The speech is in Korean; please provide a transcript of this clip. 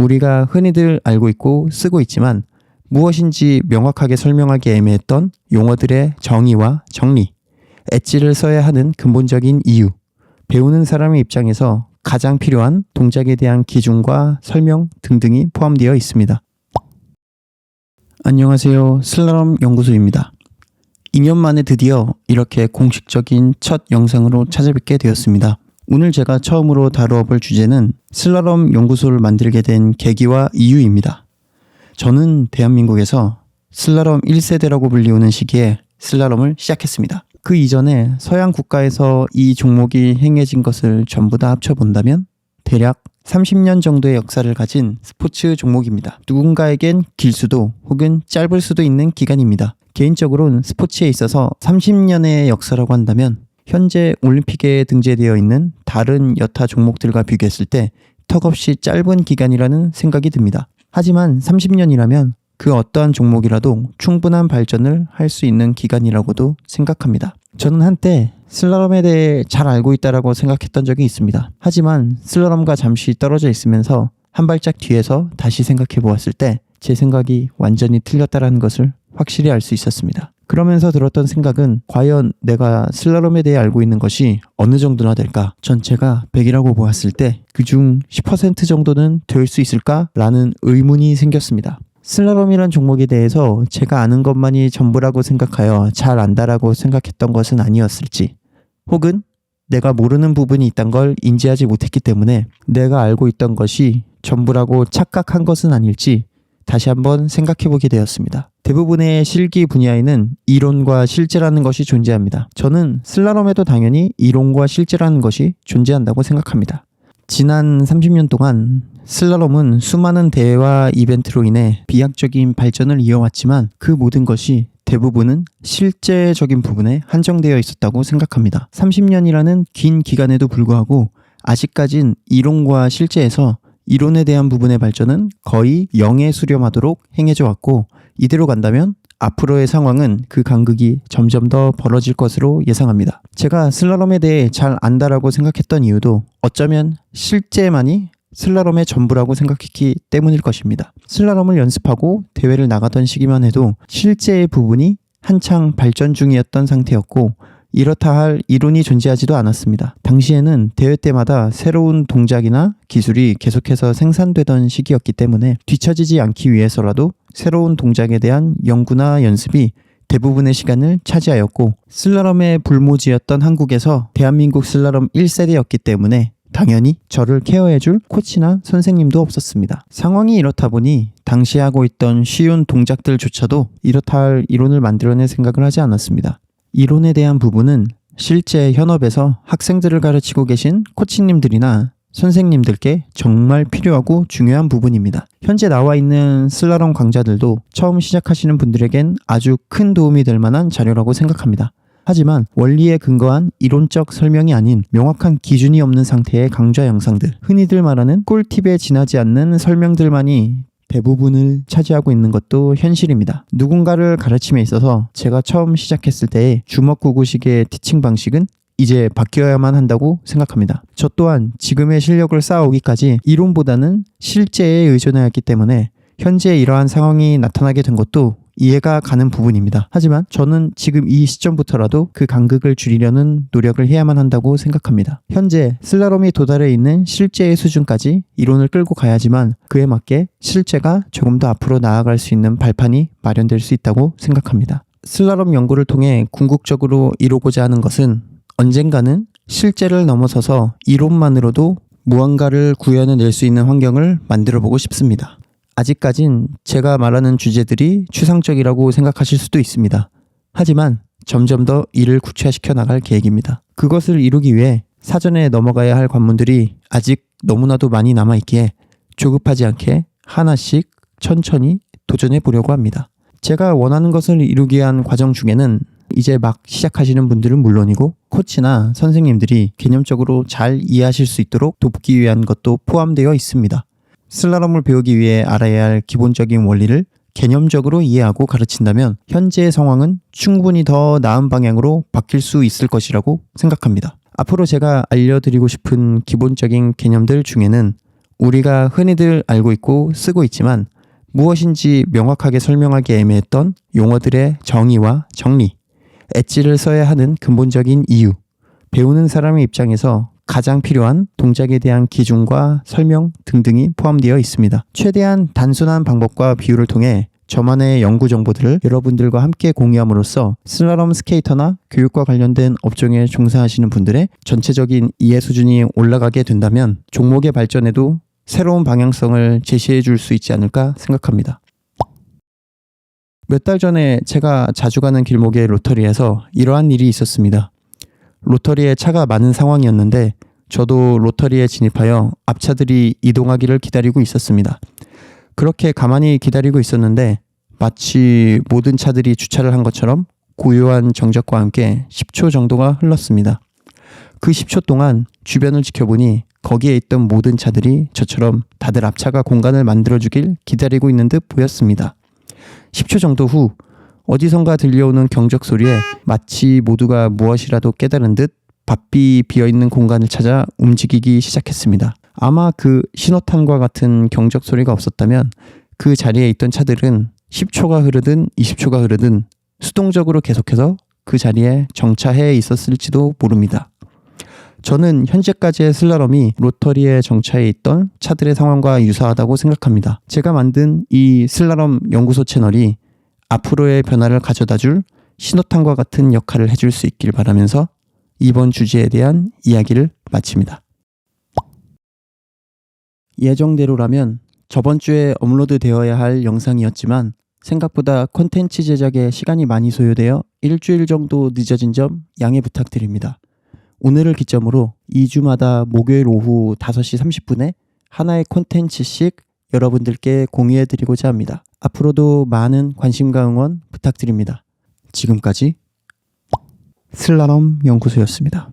우리가 흔히들 알고 있고 쓰고 있지만 무엇인지 명확하게 설명하기 애매했던 용어들의 정의와 정리, 엣지를 써야 하는 근본적인 이유, 배우는 사람의 입장에서 가장 필요한 동작에 대한 기준과 설명 등등이 포함되어 있습니다. 안녕하세요. 슬라롬 연구소입니다. 2년 만에 드디어 이렇게 공식적인 첫 영상으로 찾아뵙게 되었습니다. 오늘 제가 처음으로 다루어 볼 주제는 슬라롬 연구소를 만들게 된 계기와 이유입니다. 저는 대한민국에서 슬라롬 1세대라고 불리우는 시기에 슬라롬을 시작했습니다. 그 이전에 서양 국가에서 이 종목이 행해진 것을 전부 다 합쳐본다면 대략 30년 정도의 역사를 가진 스포츠 종목입니다. 누군가에겐 길 수도 혹은 짧을 수도 있는 기간입니다. 개인적으로는 스포츠에 있어서 30년의 역사라고 한다면 현재 올림픽에 등재되어 있는 다른 여타 종목들과 비교했을 때 턱없이 짧은 기간이라는 생각이 듭니다. 하지만 30년이라면 그 어떠한 종목이라도 충분한 발전을 할 수 있는 기간이라고도 생각합니다. 저는 한때 슬라롬에 대해 잘 알고 있다라고 생각했던 적이 있습니다. 하지만 슬라롬과 잠시 떨어져 있으면서 한 발짝 뒤에서 다시 생각해 보았을 때 제 생각이 완전히 틀렸다라는 것을 확실히 알 수 있었습니다. 그러면서 들었던 생각은 과연 내가 슬라롬에 대해 알고 있는 것이 어느 정도나 될까? 전체가 100이라고 보았을 때 그중 10% 정도는 될 수 있을까라는 의문이 생겼습니다. 슬라롬이란 종목에 대해서 제가 아는 것만이 전부라고 생각하여 잘 안다라고 생각했던 것은 아니었을지, 혹은 내가 모르는 부분이 있다는 걸 인지하지 못했기 때문에 내가 알고 있던 것이 전부라고 착각한 것은 아닐지 다시 한번 생각해보게 되었습니다. 대부분의 실기 분야에는 이론과 실제라는 것이 존재합니다. 저는 슬라롬에도 당연히 이론과 실제라는 것이 존재한다고 생각합니다. 지난 30년 동안 슬라롬은 수많은 대회와 이벤트로 인해 비약적인 발전을 이어왔지만 그 모든 것이 대부분은 실제적인 부분에 한정되어 있었다고 생각합니다. 30년이라는 긴 기간에도 불구하고 아직까진 이론과 실제에서 이론에 대한 부분의 발전은 거의 0에 수렴하도록 행해져 왔고, 이대로 간다면 앞으로의 상황은 그 간극이 점점 더 벌어질 것으로 예상합니다. 제가 슬라롬에 대해 잘 안다라고 생각했던 이유도 어쩌면 실제만이 슬라롬의 전부라고 생각했기 때문일 것입니다. 슬라롬을 연습하고 대회를 나가던 시기만 해도 실제의 부분이 한창 발전 중이었던 상태였고 이렇다 할 이론이 존재하지도 않았습니다. 당시에는 대회 때마다 새로운 동작이나 기술이 계속해서 생산되던 시기였기 때문에 뒤처지지 않기 위해서라도 새로운 동작에 대한 연구나 연습이 대부분의 시간을 차지하였고, 슬라롬의 불모지였던 한국에서 대한민국 슬라롬 1세대였기 때문에 당연히 저를 케어해줄 코치나 선생님도 없었습니다. 상황이 이렇다 보니 당시 하고 있던 쉬운 동작들조차도 이렇다 할 이론을 만들어낼 생각을 하지 않았습니다. 이론에 대한 부분은 실제 현업에서 학생들을 가르치고 계신 코치님들이나 선생님들께 정말 필요하고 중요한 부분입니다. 현재 나와 있는 슬라롬 강좌들도 처음 시작하시는 분들에겐 아주 큰 도움이 될 만한 자료라고 생각합니다. 하지만 원리에 근거한 이론적 설명이 아닌 명확한 기준이 없는 상태의 강좌 영상들, 흔히들 말하는 꿀팁에 지나지 않는 설명들만이 대부분을 차지하고 있는 것도 현실입니다. 누군가를 가르침에 있어서 제가 처음 시작했을 때의 주먹구구식의 티칭 방식은 이제 바뀌어야만 한다고 생각합니다. 저 또한 지금의 실력을 쌓아오기까지 이론보다는 실제에 의존하였기 때문에 현재 이러한 상황이 나타나게 된 것도 이해가 가는 부분입니다. 하지만 저는 지금 이 시점부터라도 그 간극을 줄이려는 노력을 해야만 한다고 생각합니다. 현재 슬라롬이 도달해 있는 실제의 수준까지 이론을 끌고 가야지만 그에 맞게 실제가 조금 더 앞으로 나아갈 수 있는 발판이 마련될 수 있다고 생각합니다. 슬라롬 연구를 통해 궁극적으로 이루고자 하는 것은 언젠가는 실제를 넘어서서 이론만으로도 무언가를 구현해낼 수 있는 환경을 만들어 보고 싶습니다. 아직까진 제가 말하는 주제들이 추상적이라고 생각하실 수도 있습니다. 하지만 점점 더 이를 구체화시켜 나갈 계획입니다. 그것을 이루기 위해 사전에 넘어가야 할 관문들이 아직 너무나도 많이 남아있기에 조급하지 않게 하나씩 천천히 도전해 보려고 합니다. 제가 원하는 것을 이루기 위한 과정 중에는 이제 막 시작하시는 분들은 물론이고 코치나 선생님들이 개념적으로 잘 이해하실 수 있도록 돕기 위한 것도 포함되어 있습니다. 슬라롬을 배우기 위해 알아야 할 기본적인 원리를 개념적으로 이해하고 가르친다면 현재의 상황은 충분히 더 나은 방향으로 바뀔 수 있을 것이라고 생각합니다. 앞으로 제가 알려드리고 싶은 기본적인 개념들 중에는 우리가 흔히들 알고 있고 쓰고 있지만 무엇인지 명확하게 설명하기 애매했던 용어들의 정의와 정리, 엣지를 써야 하는 근본적인 이유, 배우는 사람의 입장에서 가장 필요한 동작에 대한 기준과 설명 등등이 포함되어 있습니다. 최대한 단순한 방법과 비유를 통해 저만의 연구 정보들을 여러분들과 함께 공유함으로써 슬랄롬 스케이터나 교육과 관련된 업종에 종사하시는 분들의 전체적인 이해 수준이 올라가게 된다면 종목의 발전에도 새로운 방향성을 제시해 줄 수 있지 않을까 생각합니다. 몇 달 전에 제가 자주 가는 길목의 로터리에서 이러한 일이 있었습니다. 로터리에 차가 많은 상황이었는데 저도 로터리에 진입하여 앞차들이 이동하기를 기다리고 있었습니다. 그렇게 가만히 기다리고 있었는데 마치 모든 차들이 주차를 한 것처럼 고요한 정적과 함께 10초 정도가 흘렀습니다. 그 10초 동안 주변을 지켜보니 거기에 있던 모든 차들이 저처럼 다들 앞차가 공간을 만들어주길 기다리고 있는 듯 보였습니다. 10초 정도 후 어디선가 들려오는 경적 소리에 마치 모두가 무엇이라도 깨달은 듯 바삐 비어있는 공간을 찾아 움직이기 시작했습니다. 아마 그 신호탄과 같은 경적 소리가 없었다면 그 자리에 있던 차들은 10초가 흐르든 20초가 흐르든 수동적으로 계속해서 그 자리에 정차해 있었을지도 모릅니다. 저는 현재까지의 슬랄롬이 로터리에 정차해 있던 차들의 상황과 유사하다고 생각합니다. 제가 만든 이 슬랄롬 연구소 채널이 앞으로의 변화를 가져다줄 신호탄과 같은 역할을 해줄 수 있길 바라면서 이번 주제에 대한 이야기를 마칩니다. 예정대로라면 저번 주에 업로드 되어야 할 영상이었지만 생각보다 콘텐츠 제작에 시간이 많이 소요되어 일주일 정도 늦어진 점 양해 부탁드립니다. 오늘을 기점으로 2주마다 목요일 오후 5시 30분에 하나의 콘텐츠씩 여러분들께 공유해드리고자 합니다. 앞으로도 많은 관심과 응원 부탁드립니다. 지금까지 슬랄롬 연구소였습니다.